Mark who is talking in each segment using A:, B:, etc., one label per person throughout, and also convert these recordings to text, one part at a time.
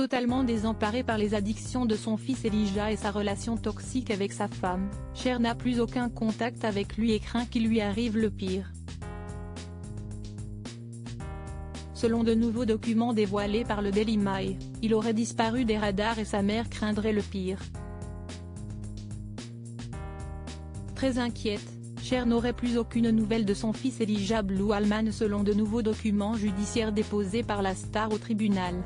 A: Totalement désemparée par les addictions de son fils Elijah et sa relation toxique avec sa femme, Cher n'a plus aucun contact avec lui et craint qu'il lui arrive le pire. Selon de nouveaux documents dévoilés par le Daily Mail, il aurait disparu des radars et sa mère craindrait le pire. Très inquiète, Cher n'aurait plus aucune nouvelle de son fils Elijah Blue Allman selon de nouveaux documents judiciaires déposés par la star au tribunal.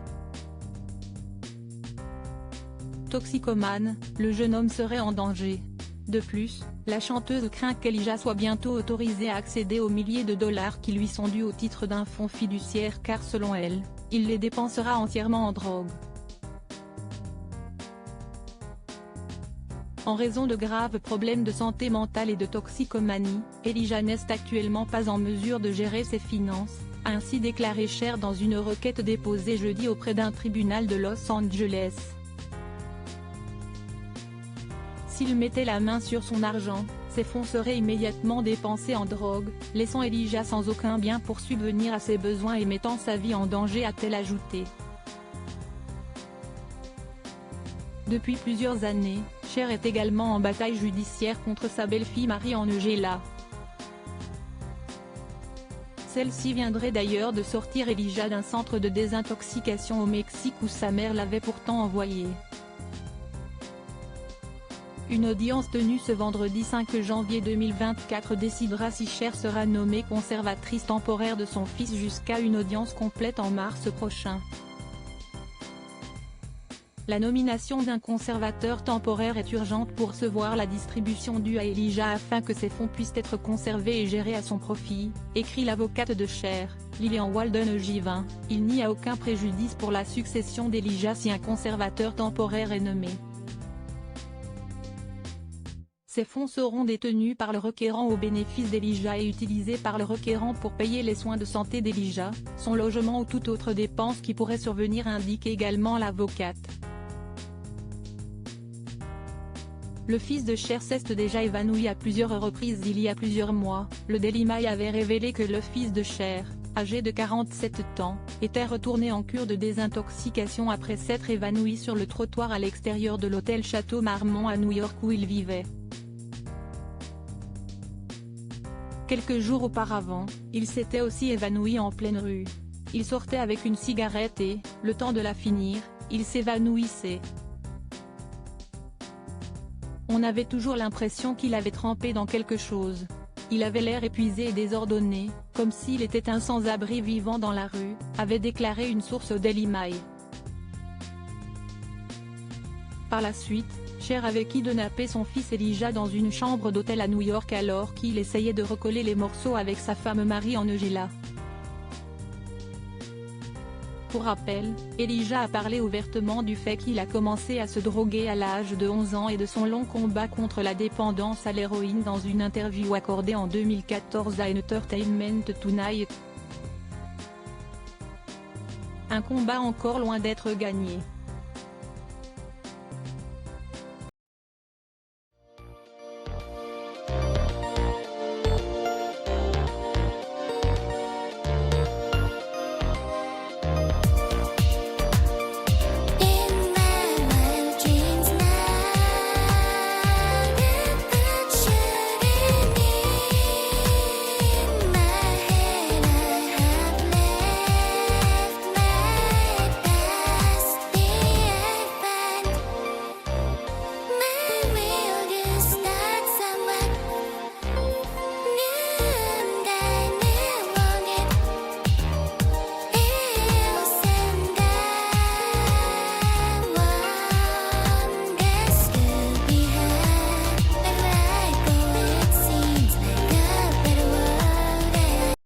A: Toxicomane, le jeune homme serait en danger. De plus, la chanteuse craint qu'Elijah soit bientôt autorisé à accéder aux milliers de dollars qui lui sont dus au titre d'un fonds fiduciaire car selon elle, il les dépensera entièrement en drogue. En raison de graves problèmes de santé mentale et de toxicomanie, Elijah n'est actuellement pas en mesure de gérer ses finances, a ainsi déclaré Cher dans une requête déposée jeudi auprès d'un tribunal de Los Angeles. S'il mettait la main sur son argent, ses fonds seraient immédiatement dépensés en drogue, laissant Elijah sans aucun bien pour subvenir à ses besoins et mettant sa vie en danger, a-t-elle ajouté. Depuis plusieurs années, Cher est également en bataille judiciaire contre sa belle-fille Marie-Anne Ojeda. Celle-ci viendrait d'ailleurs de sortir Elijah d'un centre de désintoxication au Mexique où sa mère l'avait pourtant envoyé. Une audience tenue ce vendredi 5 janvier 2024 décidera si Cher sera nommée conservatrice temporaire de son fils jusqu'à une audience complète en mars prochain. La nomination d'un conservateur temporaire est urgente pour recevoir la distribution due à Elijah afin que ses fonds puissent être conservés et gérés à son profit, écrit l'avocate de Cher, Lillian Walden-Givin. Il n'y a aucun préjudice pour la succession d'Elijah si un conservateur temporaire est nommé. Ces fonds seront détenus par le requérant au bénéfice d'Elijah et utilisés par le requérant pour payer les soins de santé d'Elijah, son logement ou toute autre dépense qui pourrait survenir, indique également l'avocate. Le fils de Cher s'est déjà évanoui à plusieurs reprises il y a plusieurs mois. Le Daily Mail avait révélé que le fils de Cher, âgé de 47 ans, était retourné en cure de désintoxication après s'être évanoui sur le trottoir à l'extérieur de l'hôtel Château Marmont à New York où il vivait. Quelques jours auparavant, il s'était aussi évanoui en pleine rue. Il sortait avec une cigarette et, le temps de la finir, il s'évanouissait. On avait toujours l'impression qu'il avait trempé dans quelque chose. Il avait l'air épuisé et désordonné, comme s'il était un sans-abri vivant dans la rue, avait déclaré une source au Daily Mail. Par la suite, Cher avait kidnappé son fils Elijah dans une chambre d'hôtel à New York alors qu'il essayait de recoller les morceaux avec sa femme Marie-Anne Ojeda. Pour rappel, Elijah a parlé ouvertement du fait qu'il a commencé à se droguer à l'âge de 11 ans et de son long combat contre la dépendance à l'héroïne dans une interview accordée en 2014 à Entertainment Tonight. Un combat encore loin d'être gagné.